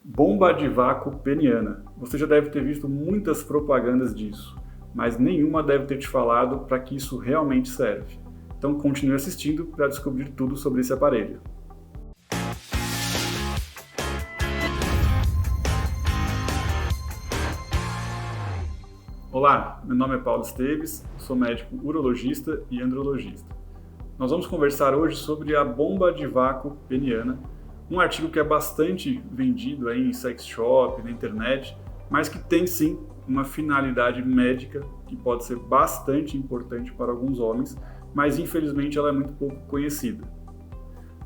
Bomba de vácuo peniana. Você já deve ter visto muitas propagandas disso, mas nenhuma deve ter te falado para que isso realmente serve. Então continue assistindo para descobrir tudo sobre esse aparelho. Olá, meu nome é Paulo Esteves, sou médico urologista e andrologista. Nós vamos conversar hoje sobre a bomba de vácuo peniana, um artigo que é bastante vendido aí em sex shop, na internet, mas que tem sim uma finalidade médica que pode ser bastante importante para alguns homens, mas infelizmente ela é muito pouco conhecida.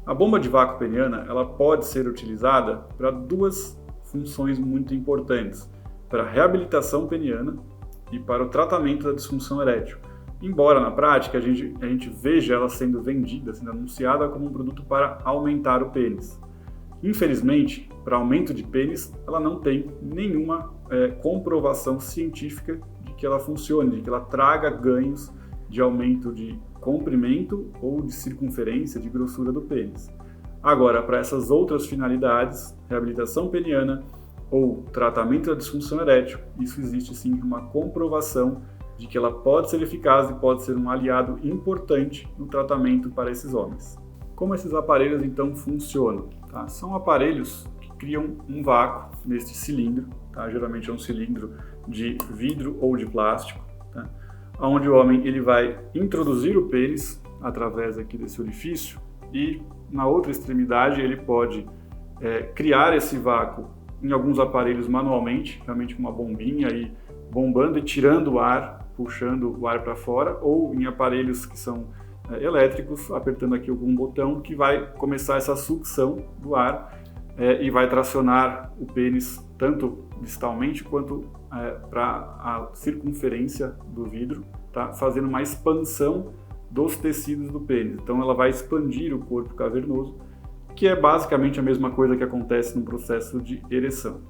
A bomba de vácuo peniana ela pode ser utilizada para duas funções muito importantes, para a reabilitação peniana e para o tratamento da disfunção erétil. Embora na prática a gente veja ela sendo vendida, sendo anunciada como um produto para aumentar o pênis. Infelizmente, para aumento de pênis, ela não tem nenhuma comprovação científica de que ela funcione, de que ela traga ganhos de aumento de comprimento ou de circunferência, de grossura do pênis. Agora, para essas outras finalidades, reabilitação peniana ou tratamento da disfunção erétil, isso existe sim uma comprovação de que ela pode ser eficaz e pode ser um aliado importante no tratamento para esses homens. Como esses aparelhos então funcionam? Tá? São aparelhos que criam um vácuo neste cilindro, tá? Geralmente é um cilindro de vidro ou de plástico, tá? Onde o homem ele vai introduzir o pênis através aqui desse orifício e na outra extremidade ele pode criar esse vácuo em alguns aparelhos manualmente, realmente com uma bombinha e bombando e tirando o ar, puxando o ar para fora, ou em aparelhos que são elétricos, apertando aqui algum botão que vai começar essa sucção do ar e vai tracionar o pênis tanto distalmente quanto para a circunferência do vidro, tá? Fazendo uma expansão dos tecidos do pênis. Então ela vai expandir o corpo cavernoso, que é basicamente a mesma coisa que acontece no processo de ereção.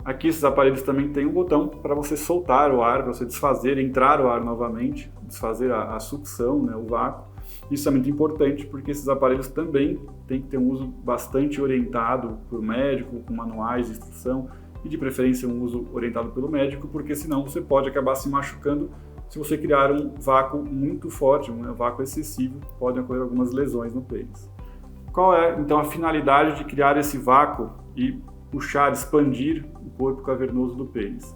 Aqui esses aparelhos também têm um botão para você soltar o ar, para você desfazer, entrar o ar novamente, desfazer a sucção, né, o vácuo. Isso é muito importante porque esses aparelhos também têm que ter um uso bastante orientado por médico, com manuais de instrução e de preferência um uso orientado pelo médico, porque senão você pode acabar se machucando se você criar um vácuo muito forte, um vácuo excessivo, podem ocorrer algumas lesões no pênis. Qual é então a finalidade de criar esse vácuo e puxar, expandir o corpo cavernoso do pênis?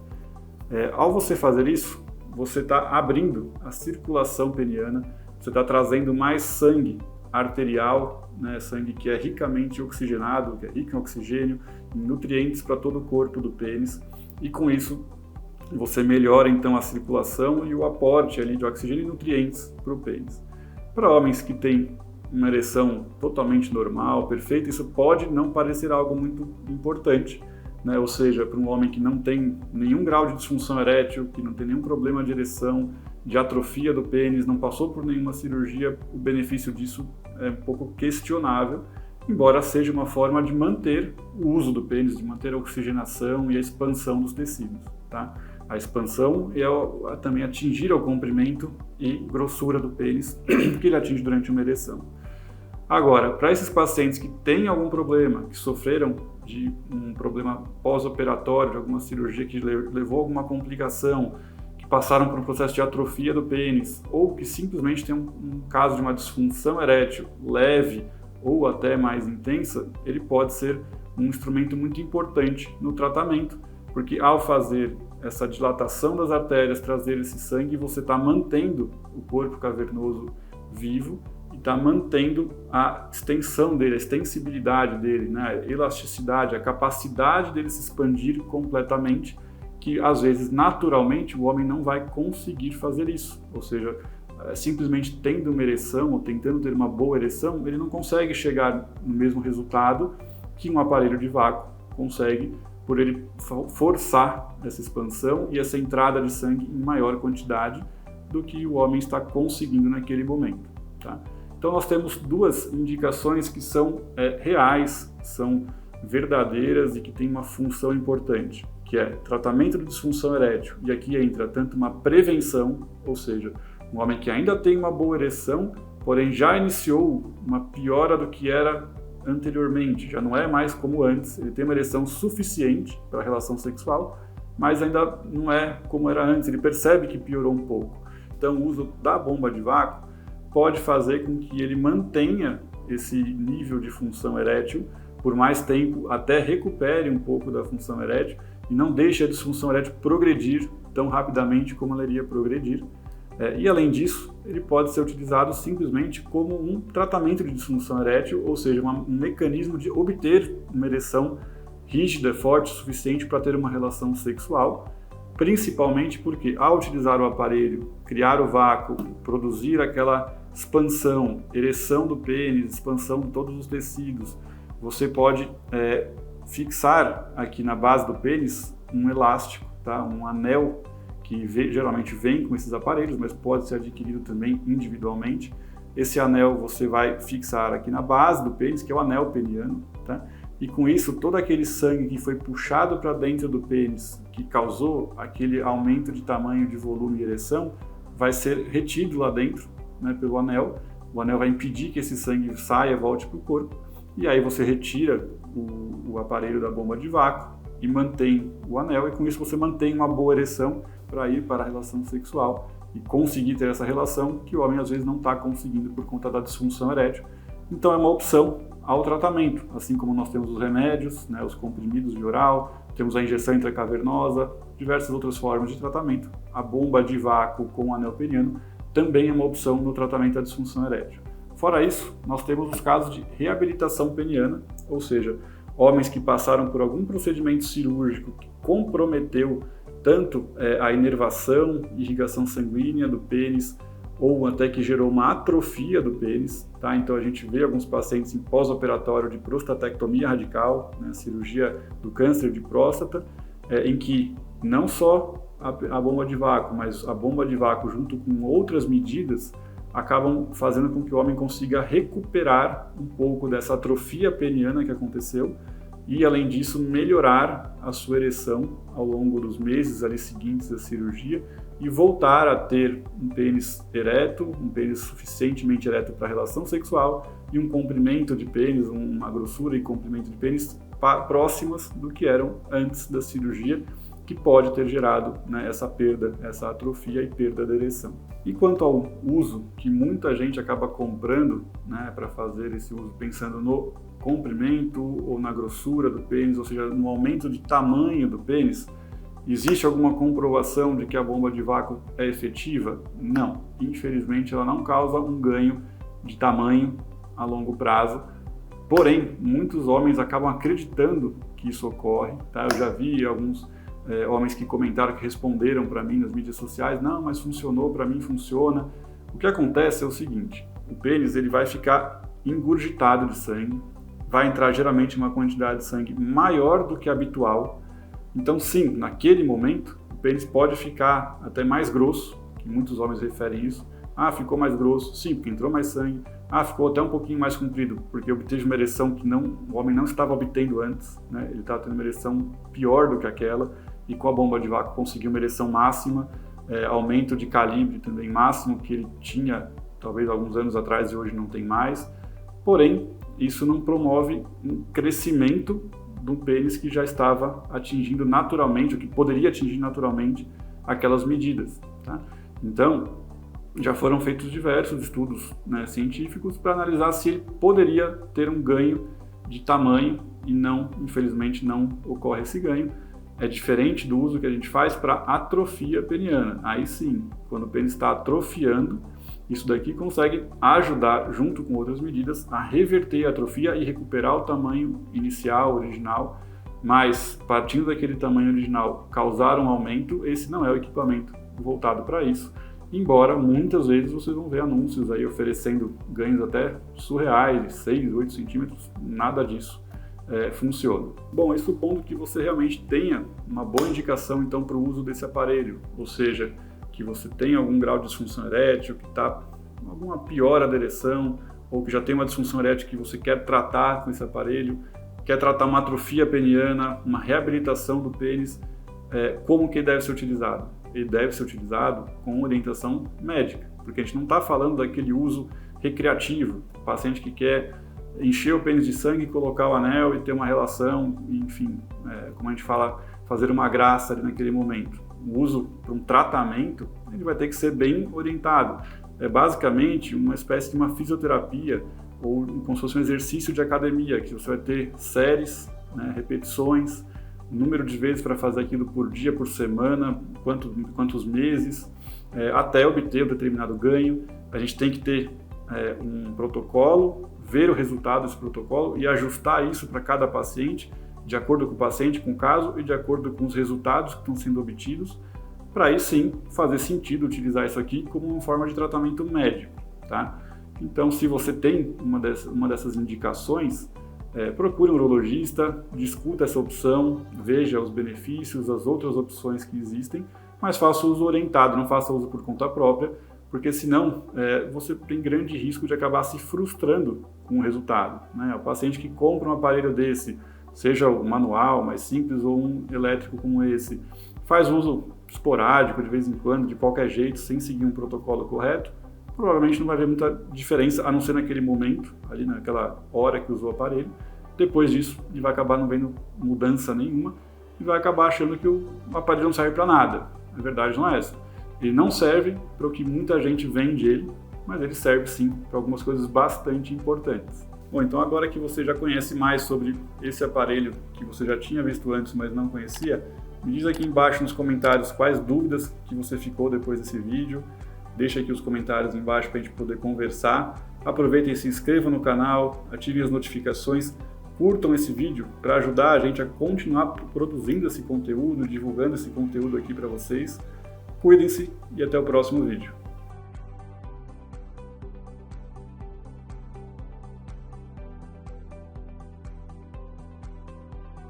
Ao você fazer isso, você está abrindo a circulação peniana, você está trazendo mais sangue arterial, né, sangue que é ricamente oxigenado, que é rico em oxigênio, em nutrientes para todo o corpo do pênis, e com isso você melhora então a circulação e o aporte ali de oxigênio e nutrientes para o pênis. Para homens que têm uma ereção totalmente normal, perfeita, isso pode não parecer algo muito importante, né? Ou seja, para um homem que não tem nenhum grau de disfunção erétil, que não tem nenhum problema de ereção, de atrofia do pênis, não passou por nenhuma cirurgia, o benefício disso é um pouco questionável, embora seja uma forma de manter o uso do pênis, de manter a oxigenação e a expansão dos tecidos, tá? A expansão é também atingir o comprimento e grossura do pênis que ele atinge durante uma ereção. Agora, para esses pacientes que têm algum problema, que sofreram de um problema pós-operatório, de alguma cirurgia que levou a alguma complicação, que passaram por um processo de atrofia do pênis, ou que simplesmente tem um caso de uma disfunção erétil leve ou até mais intensa, ele pode ser um instrumento muito importante no tratamento, porque ao fazer essa dilatação das artérias, trazer esse sangue, você está mantendo o corpo cavernoso vivo e está mantendo a extensão dele, a extensibilidade dele, né? A elasticidade, a capacidade dele se expandir completamente, que às vezes naturalmente o homem não vai conseguir fazer isso, ou seja, simplesmente tendo uma ereção ou tentando ter uma boa ereção, ele não consegue chegar no mesmo resultado que um aparelho de vácuo consegue, por ele forçar essa expansão e essa entrada de sangue em maior quantidade do que o homem está conseguindo naquele momento, tá? Então nós temos duas indicações que são reais, são verdadeiras e que têm uma função importante, que é tratamento de disfunção erétil, e aqui entra tanto uma prevenção, ou seja, um homem que ainda tem uma boa ereção, porém já iniciou uma piora do que era anteriormente, já não é mais como antes, ele tem uma ereção suficiente para a relação sexual, mas ainda não é como era antes, ele percebe que piorou um pouco. Então o uso da bomba de vácuo pode fazer com que ele mantenha esse nível de função erétil por mais tempo, até recupere um pouco da função erétil e não deixe a disfunção erétil progredir tão rapidamente como ela iria progredir. E além disso, ele pode ser utilizado simplesmente como um tratamento de disfunção erétil, ou seja, um mecanismo de obter uma ereção rígida, forte o suficiente para ter uma relação sexual, principalmente porque ao utilizar o aparelho, criar o vácuo, produzir aquela expansão, ereção do pênis, expansão de todos os tecidos, você pode fixar aqui na base do pênis um elástico, tá? Um anel que geralmente vem com esses aparelhos, mas pode ser adquirido também individualmente. Esse anel você vai fixar aqui na base do pênis, que é o anel peniano, tá? E com isso, todo aquele sangue que foi puxado para dentro do pênis, que causou aquele aumento de tamanho, de volume e ereção, vai ser retido lá dentro, né, pelo anel. O anel vai impedir que esse sangue saia, volte para o corpo, e aí você retira o aparelho da bomba de vácuo e mantém o anel, e com isso você mantém uma boa ereção para ir para a relação sexual e conseguir ter essa relação que o homem às vezes não está conseguindo por conta da disfunção erétil. Então é uma opção ao tratamento, assim como nós temos os remédios, né, os comprimidos de oral, temos a injeção intracavernosa, diversas outras formas de tratamento. A bomba de vácuo com o anel peniano também é uma opção no tratamento da disfunção erétil. Fora isso, nós temos os casos de reabilitação peniana, ou seja, homens que passaram por algum procedimento cirúrgico que comprometeu tanto a inervação, irrigação sanguínea do pênis, ou até que gerou uma atrofia do pênis, tá? Então a gente vê alguns pacientes em pós-operatório de prostatectomia radical, né, cirurgia do câncer de próstata, em que não só a bomba de vácuo, mas a bomba de vácuo junto com outras medidas acabam fazendo com que o homem consiga recuperar um pouco dessa atrofia peniana que aconteceu e, além disso, melhorar a sua ereção ao longo dos meses ali seguintes da cirurgia e voltar a ter um pênis ereto, um pênis suficientemente ereto para a relação sexual e um comprimento de pênis, uma grossura e comprimento de pênis próximas do que eram antes da cirurgia, que pode ter gerado, né, essa perda, essa atrofia e perda da ereção. E quanto ao uso, que muita gente acaba comprando, né, para fazer esse uso pensando no comprimento ou na grossura do pênis, ou seja, no aumento de tamanho do pênis, existe alguma comprovação de que a bomba de vácuo é efetiva? Não. Infelizmente, ela não causa um ganho de tamanho a longo prazo. Porém, muitos homens acabam acreditando que isso ocorre, tá? Eu já vi alguns homens que comentaram, que responderam para mim nas mídias sociais, não, mas funcionou, para mim funciona. O que acontece é o seguinte, o pênis ele vai ficar engurgitado de sangue, vai entrar geralmente uma quantidade de sangue maior do que a habitual. Então sim, naquele momento, o pênis pode ficar até mais grosso, que muitos homens referem isso. Ah, ficou mais grosso, sim, porque entrou mais sangue. Ah, ficou até um pouquinho mais comprido, porque obteve uma ereção que o homem não estava obtendo antes, né? Ele estava tendo uma ereção pior do que aquela, e com a bomba de vácuo conseguiu uma ereção máxima, aumento de calibre também máximo, que ele tinha talvez alguns anos atrás e hoje não tem mais. Porém, isso não promove um crescimento do pênis que já estava atingindo naturalmente, o que poderia atingir naturalmente aquelas medidas, tá? Então, já foram feitos diversos estudos, né, científicos para analisar se ele poderia ter um ganho de tamanho e não, infelizmente, não ocorre esse ganho. É diferente do uso que a gente faz para atrofia peniana. Aí sim, quando o pênis está atrofiando, isso daqui consegue ajudar, junto com outras medidas, a reverter a atrofia e recuperar o tamanho inicial, original, mas partindo daquele tamanho original causar um aumento, esse não é o equipamento voltado para isso. Embora muitas vezes vocês vão ver anúncios aí oferecendo ganhos até surreais, de 6, 8 centímetros, nada disso funciona. Bom, e supondo que você realmente tenha uma boa indicação então para o uso desse aparelho, ou seja, que você tem algum grau de disfunção erétil, que está com alguma piora da ereção, ou que já tem uma disfunção erétil que você quer tratar com esse aparelho, quer tratar uma atrofia peniana, uma reabilitação do pênis, como que ele deve ser utilizado? Ele deve ser utilizado com orientação médica, porque a gente não está falando daquele uso recreativo, o paciente que quer encher o pênis de sangue, colocar o anel e ter uma relação, enfim, como a gente fala, fazer uma graça ali naquele momento. O uso para um tratamento, ele vai ter que ser bem orientado. É basicamente uma espécie de uma fisioterapia ou como se fosse um exercício de academia, que você vai ter séries, né, repetições, número de vezes para fazer aquilo por dia, por semana, quantos meses, até obter um determinado ganho. A gente tem que ter um protocolo, ver o resultado desse protocolo e ajustar isso para cada paciente, de acordo com o paciente, com o caso e de acordo com os resultados que estão sendo obtidos, para aí sim fazer sentido utilizar isso aqui como uma forma de tratamento médico, tá? Então, se você tem uma dessas indicações, procure um urologista, discuta essa opção, veja os benefícios, as outras opções que existem, mas faça uso orientado, não faça uso por conta própria, porque senão você tem grande risco de acabar se frustrando com o resultado, né? O paciente que compra um aparelho desse, seja um manual mais simples ou um elétrico como esse, faz uso esporádico de vez em quando, de qualquer jeito, sem seguir um protocolo correto, provavelmente não vai haver muita diferença, a não ser naquele momento, ali naquela hora que usou o aparelho. Depois disso, ele vai acabar não vendo mudança nenhuma e vai acabar achando que o aparelho não serve para nada. A verdade não é essa. Ele não serve para o que muita gente vende ele, mas ele serve sim para algumas coisas bastante importantes. Bom, então agora que você já conhece mais sobre esse aparelho que você já tinha visto antes, mas não conhecia, me diz aqui embaixo nos comentários quais dúvidas que você ficou depois desse vídeo. Deixa aqui os comentários embaixo para a gente poder conversar. Aproveitem e se inscrevam no canal, ativem as notificações, curtam esse vídeo para ajudar a gente a continuar produzindo esse conteúdo, divulgando esse conteúdo aqui para vocês. Cuidem-se e até o próximo vídeo.